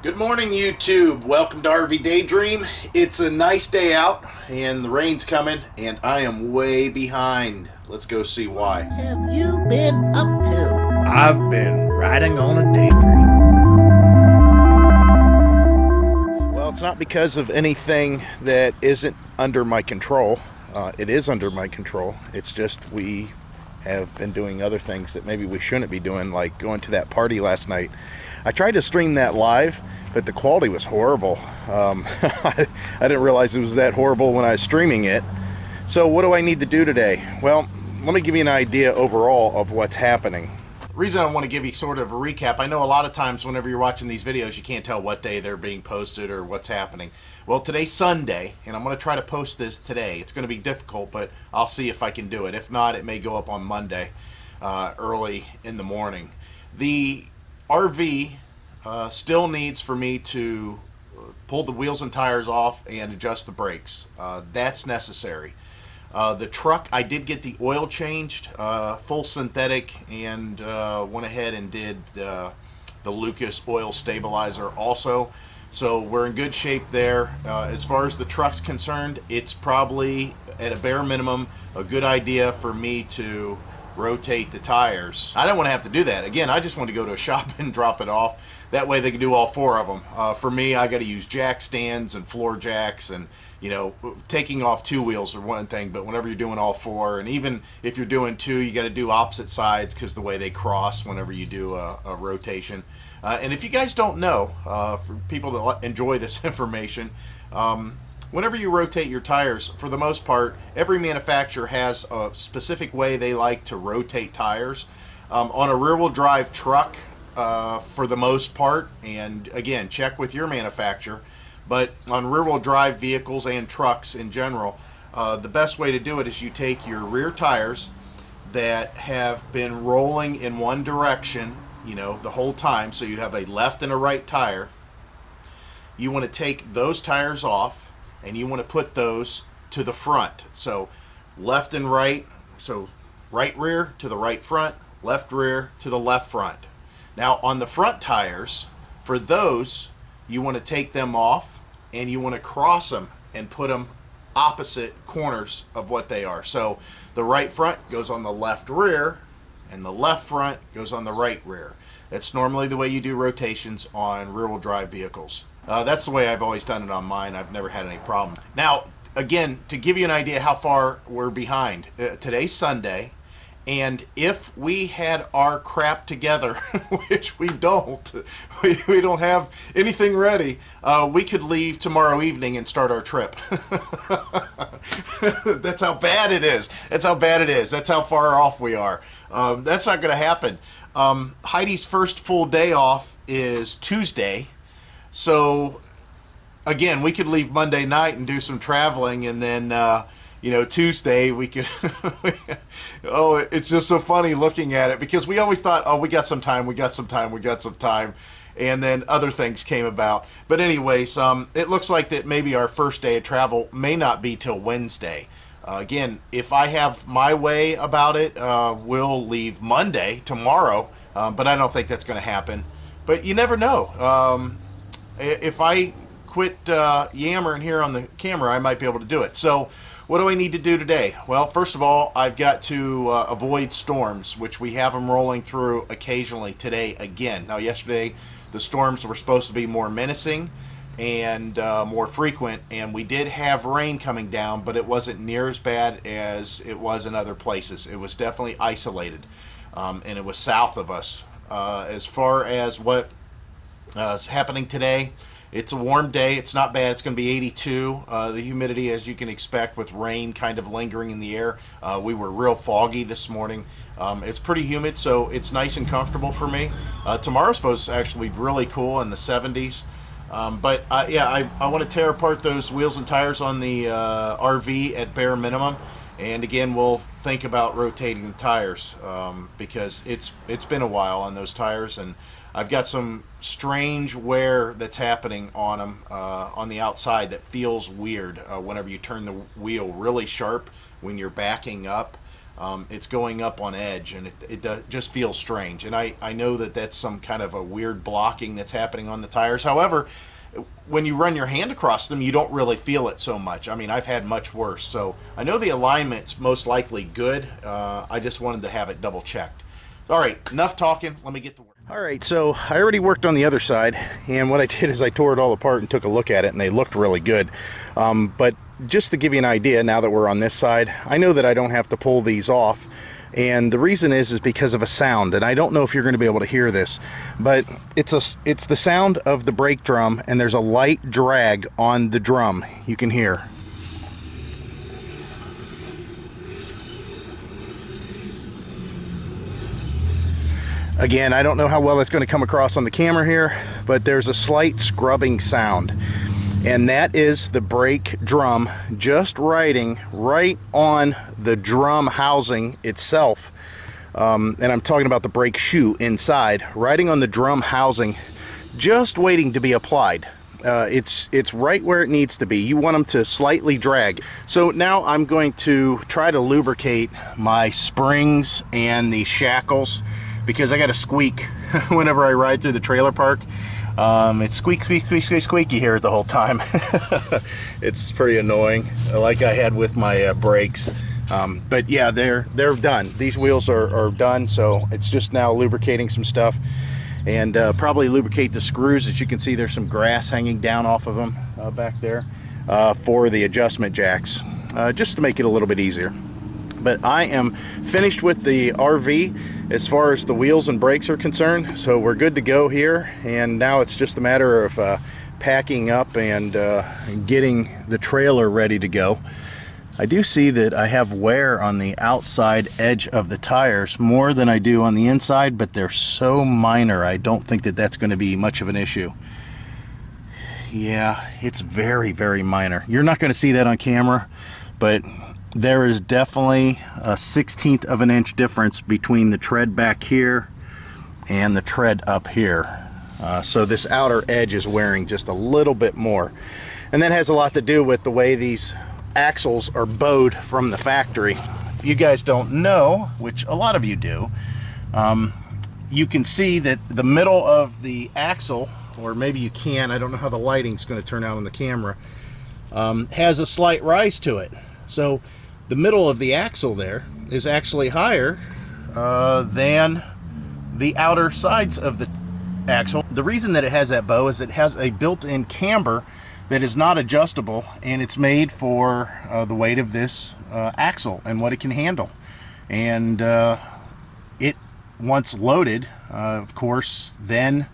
Good morning, YouTube. Welcome to RV Daydream. It's a nice day out, and the rain's coming, and I am way behind. Let's go see why. Have you been up to? I've been riding on a daydream. Well, it's not because of anything that isn't under my control. It is under my control. It's just we have been doing other things that maybe we shouldn't be doing, like going to that party last night. I tried to stream that live, but the quality was horrible. I didn't realize it was that horrible when I was streaming it. So what do I need to do today? Well, let me give you an idea overall of what's happening. The reason I want to give you sort of a recap, I know a lot of times whenever you're watching these videos, you can't tell what day they're being posted or what's happening. Well, today's Sunday, and I'm going to try to post this today. It's going to be difficult, but I'll see if I can do it. If not, it may go up on Monday, early in the morning. The RV still needs for me to pull the wheels and tires off and adjust the brakes. That's necessary. The truck, I did get the oil changed, full synthetic, and went ahead and did the Lucas oil stabilizer also. So we're in good shape there. As far as the truck's concerned, it's probably at a bare minimum a good idea for me to rotate the tires. I don't want to have to do that. Again, I just want to go to a shop and drop it off. That way they can do all four of them. For me, I got to use jack stands and floor jacks, and you know, taking off two wheels are one thing, but whenever you're doing all four, and even if you're doing two, you got to do opposite sides because the way they cross whenever you do a rotation. And if you guys don't know, for people that enjoy this information, whenever you rotate your tires, for the most part, every manufacturer has a specific way they like to rotate tires. On a rear-wheel drive truck, for the most part, and again, check with your manufacturer, but on rear-wheel drive vehicles and trucks in general, the best way to do it is you take your rear tires that have been rolling in one direction, you know, the whole time, so you have a left and a right tire. You want to take those tires off, and you want to put those to the front. So left and right, so right rear to the right front, left rear to the left front. Now on the front tires, for those, you want to take them off and you want to cross them and put them opposite corners of what they are. So the right front goes on the left rear and the left front goes on the right rear. That's normally the way you do rotations on rear-wheel drive vehicles. That's the way I've always done it on mine. I've never had any problem. Now, again, to give you an idea how far we're behind, today's Sunday, and if we had our crap together, which we don't, we don't have anything ready, we could leave tomorrow evening and start our trip. That's how bad it is. That's how bad it is. That's how far off we are. That's not going to happen. Heidi's first full day off is Tuesday. So, again, we could leave Monday night and do some traveling, and then, you know, Tuesday we could... Oh, it's just so funny looking at it, because we always thought, oh, we got some time, we got some time, we got some time, and then other things came about. But anyways, it looks like that maybe our first day of travel may not be till Wednesday. Again, if I have my way about it, we'll leave Monday, tomorrow, but I don't think that's going to happen. But you never know. If I quit yammering here on the camera, I might be able to do it. So what do I need to do today? Well, first of all, I've got to avoid storms, which we have them rolling through occasionally today again. Now, yesterday, the storms were supposed to be more menacing and more frequent, and we did have rain coming down, but it wasn't near as bad as it was in other places. It was definitely isolated, and it was south of us. As far as what is happening today, it's a warm day. It's not bad. It's going to be 82. The humidity, as you can expect, with rain kind of lingering in the air. We were real foggy this morning. It's pretty humid, so it's nice and comfortable for me. Tomorrow's supposed to actually be really cool in the 70s. Yeah, I want to tear apart those wheels and tires on the RV at bare minimum. And again, we'll think about rotating the tires because it's been a while on those tires, and I've got some strange wear that's happening on them on the outside that feels weird whenever you turn the wheel really sharp when you're backing up. it's going up on edge, and it just feels strange. And I know that that's some kind of a weird blocking that's happening on the tires. However, when you run your hand across them, you don't really feel it so much. I mean, I've had much worse. So I know the alignment's most likely good. I just wanted to have it double checked. All right, enough talking. Let me get to work. All right, so I already worked on the other side, and what I did is I tore it all apart and took a look at it, and they looked really good. But just to give you an idea, now that we're on this side, I know that I don't have to pull these off. And the reason is because of a sound, and I don't know if you're going to be able to hear this, but it's the sound of the brake drum, and there's a light drag on the drum you can hear. Again, I don't know how well that's going to come across on the camera here, but there's a slight scrubbing sound. And that is the brake drum just riding right on the drum housing itself. And I'm talking about the brake shoe inside, riding on the drum housing, just waiting to be applied. It's right where it needs to be. You want them to slightly drag. So now I'm going to try to lubricate my springs and the shackles, because I got to squeak whenever I ride through the trailer park. It's squeak, squeak, squeak, squeak, squeaky here the whole time. It's pretty annoying, like I had with my brakes. But yeah, they're done. These wheels are done, so it's just now lubricating some stuff, and probably lubricate the screws. As you can see, there's some grass hanging down off of them back there for the adjustment jacks, just to make it a little bit easier. But I am finished with the RV as far as the wheels and brakes are concerned, so we're good to go here. And now it's just a matter of packing up and getting the trailer ready to go. I do see that I have wear on the outside edge of the tires more than I do on the inside, but they're so minor, I don't think that that's going to be much of an issue. Yeah, it's very, very minor. You're not going to see that on camera, but there is definitely a 1/16 of an inch difference between the tread back here and the tread up here. So this outer edge is wearing just a little bit more. And that has a lot to do with the way these axles are bowed from the factory. If you guys don't know, which a lot of you do, you can see that the middle of the axle, or maybe you can, I don't know how the lighting's going to turn out on the camera, has a slight rise to it. So the middle of the axle there is actually higher than the outer sides of the axle. The reason that it has that bow is it has a built-in camber that is not adjustable, and it's made for the weight of this axle and what it can handle. And it, once loaded, of course, then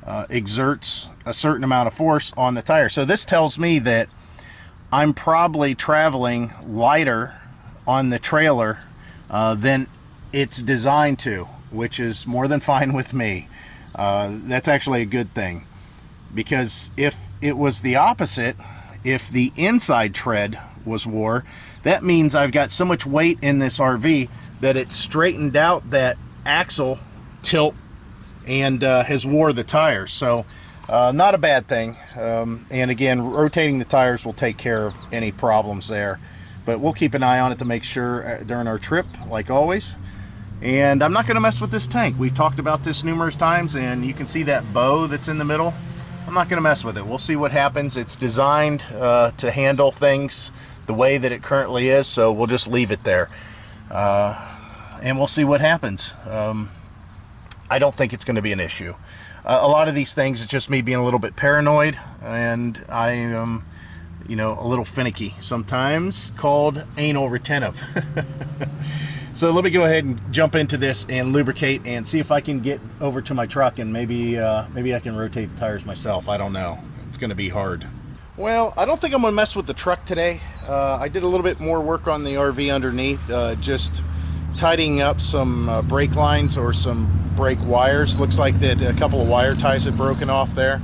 exerts a certain amount of force on the tire. So this tells me that I'm probably traveling lighter on the trailer than it's designed to, which is more than fine with me. That's actually a good thing, because if it was the opposite, if the inside tread was wore, that means I've got so much weight in this RV that it straightened out that axle tilt and has wore the tires. So not a bad thing. And again, rotating the tires will take care of any problems there, but we'll keep an eye on it to make sure during our trip, like always. And I'm not going to mess with this tank. We've talked about this numerous times, and you can see that bow that's in the middle. I'm not going to mess with it. We'll see what happens. It's designed to handle things the way that it currently is, so we'll just leave it there. And we'll see what happens. I don't think it's going to be an issue. A lot of these things, it's just me being a little bit paranoid, and I am, you know, a little finicky, sometimes called anal retentive. So let me go ahead and jump into this and lubricate and see if I can get over to my truck, and maybe I can rotate the tires myself. I don't know. It's going to be hard. Well, I don't think I'm going to mess with the truck today. I did a little bit more work on the RV underneath, just tidying up some brake lines or some brake wires. Looks like that a couple of wire ties had broken off there.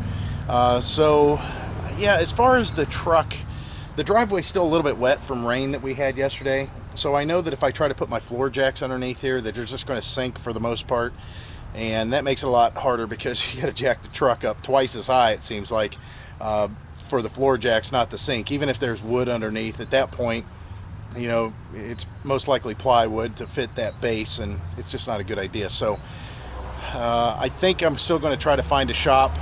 So yeah, as far as the truck, the driveway's still a little bit wet from rain that we had yesterday. So I know that if I try to put my floor jacks underneath here, that they're just going to sink for the most part. And that makes it a lot harder, because you got to jack the truck up twice as high, it seems like, for the floor jacks not to sink. Even if there's wood underneath, at that point, You know, it's most likely plywood to fit that base, and it's just not a good idea. So I think I'm still going to try to find a shop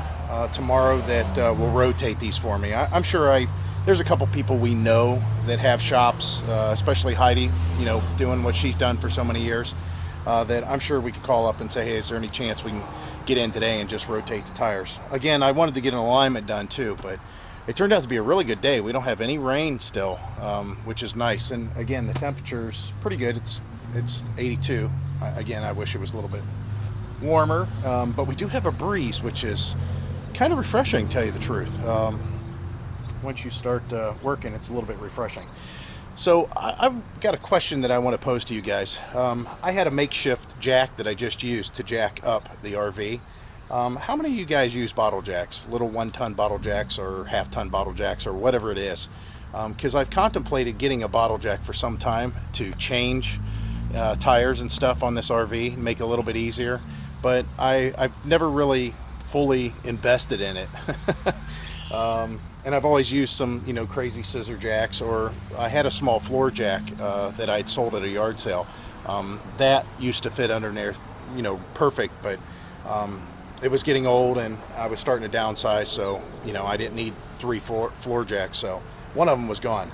tomorrow that will rotate these for me. I'm sure there's a couple people we know that have shops, especially Heidi, you know, doing what she's done for so many years, that I'm sure we could call up and say, hey, is there any chance we can get in today and just rotate the tires? Again, I wanted to get an alignment done too, but it turned out to be a really good day. We don't have any rain still, which is nice. And again, the temperature's pretty good. It's 82. Again, I wish it was a little bit warmer, but we do have a breeze, which is kind of refreshing, to tell you the truth. Once you start working, it's a little bit refreshing. So I've got a question that I want to pose to you guys. I had a makeshift jack that I just used to jack up the RV. How many of you guys use bottle jacks, little 1-ton bottle jacks or half-ton bottle jacks or whatever it is? Because I've contemplated getting a bottle jack for some time to change tires and stuff on this RV, make it a little bit easier, but I've never really fully invested in it. And I've always used some, you know, crazy scissor jacks, or I had a small floor jack that I'd sold at a yard sale. That used to fit under there, you know, perfect, but it was getting old and I was starting to downsize, so, you know, I didn't need 3 floor jacks, so one of them was gone.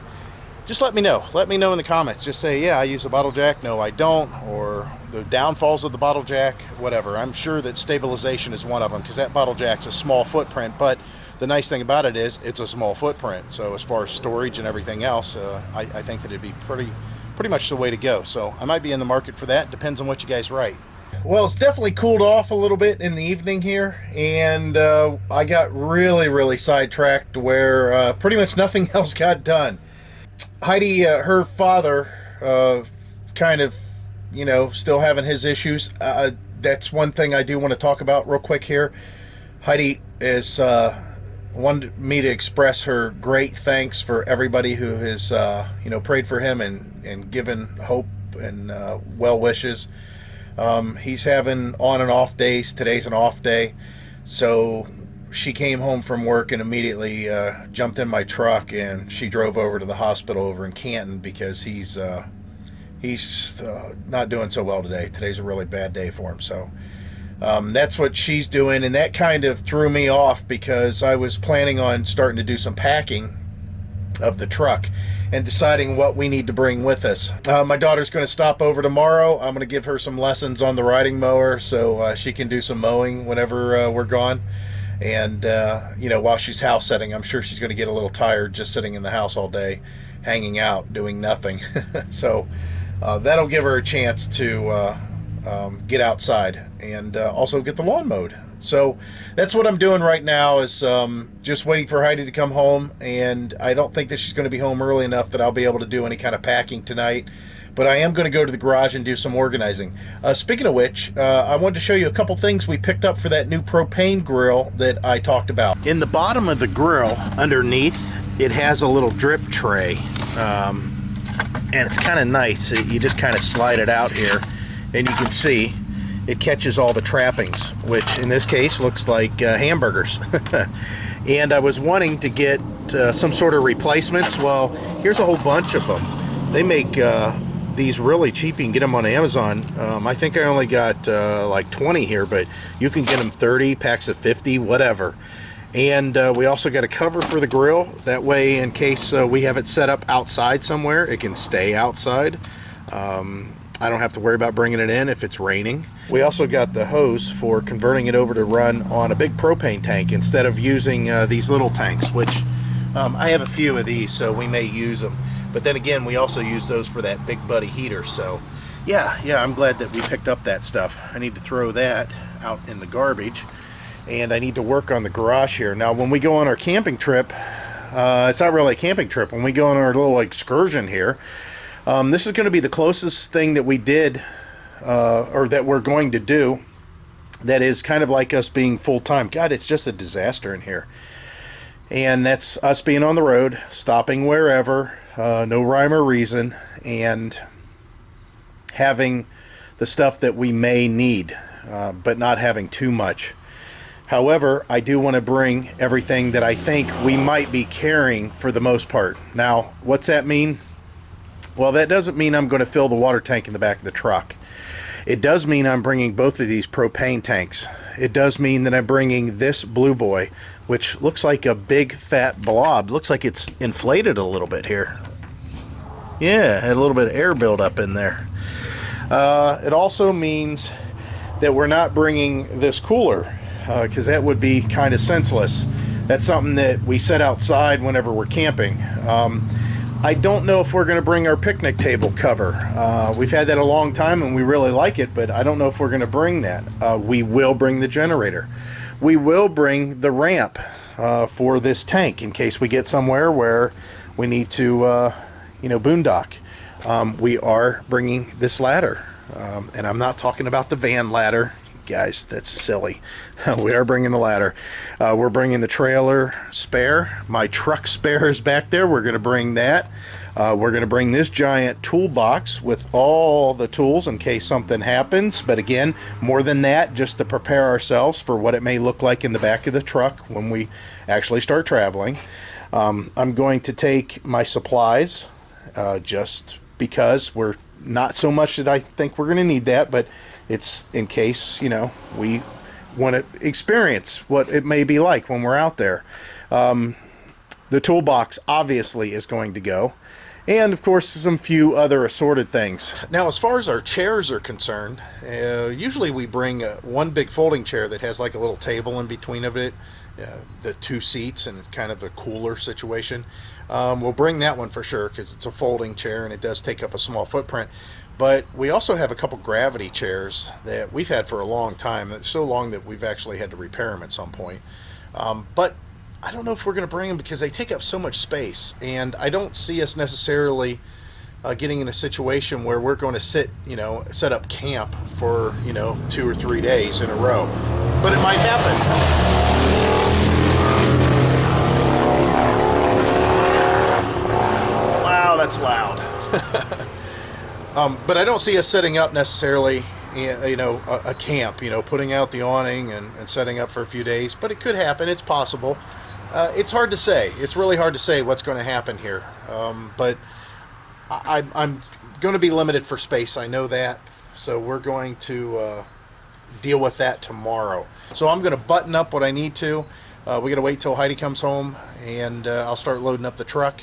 Just let me know. Let me know in the comments. Just say, yeah, I use a bottle jack, no I don't, or the downfalls of the bottle jack, whatever. I'm sure that stabilization is one of them, because that bottle jack's a small footprint, but the nice thing about it is it's a small footprint. So as far as storage and everything else, I think that it'd be pretty much the way to go. So I might be in the market for that. Depends on what you guys write. Well, it's definitely cooled off a little bit in the evening here, and I got really sidetracked to where pretty much nothing else got done. Heidi, her father, kind of, you know, still having his issues. That's one thing I do want to talk about real quick here. Heidi is wanted me to express her great thanks for everybody who has, you know, prayed for him and given hope and well wishes. He's having on and off days. Today's an off day, so she came home from work and immediately jumped in my truck, and she drove over to the hospital over in Canton because he's not doing so well today. Today's a really bad day for him, so that's what she's doing, and that kind of threw me off because I was planning on starting to do some packing of the truck and deciding what we need to bring with us. My daughter's going to stop over tomorrow. I'm going to give her some lessons on the riding mower so she can do some mowing whenever we're gone. And you know, while she's house setting, I'm sure she's going to get a little tired just sitting in the house all day, hanging out, doing nothing. So that'll give her a chance to get outside and also get the lawn mowed. So that's what I'm doing right now, is just waiting for Heidi to come home, and I don't think that she's going to be home early enough that I'll be able to do any kind of packing tonight, but I am going to go to the garage and do some organizing. Speaking of which, I wanted to show you a couple things we picked up for that new propane grill that I talked about. In the bottom of the grill, underneath, it has a little drip tray, and it's kind of nice. You just kind of slide it out here, and you can see it catches all the trappings, which in this case looks like hamburgers. And I was wanting to get some sort of replacements. Well, here's a whole bunch of them. They make these really cheap. You can get them on Amazon. I think I only got like 20 here, but you can get them 30, packs of 50, whatever. And we also got a cover for the grill. That way, in case we have it set up outside somewhere, it can stay outside. I don't have to worry about bringing it in if it's raining. We also got the hose for converting it over to run on a big propane tank instead of using these little tanks, which I have a few of these, so we may use them. But then again, we also use those for that big buddy heater. So yeah, I'm glad that we picked up that stuff. I need to throw that out in the garbage, and I need to work on the garage here. Now, when we go on our camping trip, it's not really a camping trip. When we go on our little excursion here, this is going to be the closest thing that we did, or that we're going to do, that is kind of like us being full-time. God, it's just a disaster in here. And that's us being on the road, stopping wherever, no rhyme or reason, and having the stuff that we may need, but not having too much. However, I do want to bring everything that I think we might be carrying for the most part. Now, what's that mean? Well, that doesn't mean I'm going to fill the water tank in the back of the truck. It does mean I'm bringing both of these propane tanks. It does mean that I'm bringing this blue boy, which looks like a big fat blob. Looks like it's inflated a little bit here. Yeah, had a little bit of air buildup in there. It also means that we're not bringing this cooler, because that would be kind of senseless. That's something that we set outside whenever we're camping. I don't know if we're going to bring our picnic table cover. We've had that a long time and we really like it, but I don't know if we're going to bring that. We will bring the generator. We will bring the ramp for this tank in case we get somewhere where we need to, boondock. We are bringing this ladder, and I'm not talking about the van ladder. Guys, that's silly. We are bringing the ladder. We're bringing the trailer spare. My truck spare is back there. We're going to bring that. We're going to bring this giant toolbox with all the tools in case something happens. But again, more than that, just to prepare ourselves for what it may look like in the back of the truck when we actually start traveling. I'm going to take my supplies just because we're not so much that I think we're going to need that, but it's in case, we want to experience what it may be like when we're out there. The toolbox obviously is going to go. And of course, some few other assorted things. Now, as far as our chairs are concerned, usually we bring one big folding chair that has like a little table in between of it, the two seats, and it's kind of a cooler situation. We'll bring that one for sure because it's a folding chair and it does take up a small footprint. But we also have a couple gravity chairs that we've had for a long time. It's so long that we've actually had to repair them at some point. But I don't know if we're going to bring them because they take up so much space. And I don't see us necessarily getting in a situation where we're going to set up camp for, 2 or 3 days in a row. But it might happen. Wow, that's loud. But I don't see us setting up necessarily, a camp, putting out the awning and setting up for a few days. But it could happen. It's possible. It's hard to say. It's really hard to say what's going to happen here. But I'm going to be limited for space. I know that. So we're going to deal with that tomorrow. So I'm going to button up what I need to. We got to wait till Heidi comes home, and I'll start loading up the truck.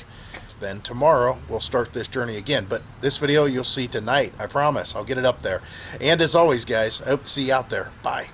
Then tomorrow we'll start this journey again. But this video you'll see tonight. I promise. I'll get it up there. And as always, guys, I hope to see you out there. Bye.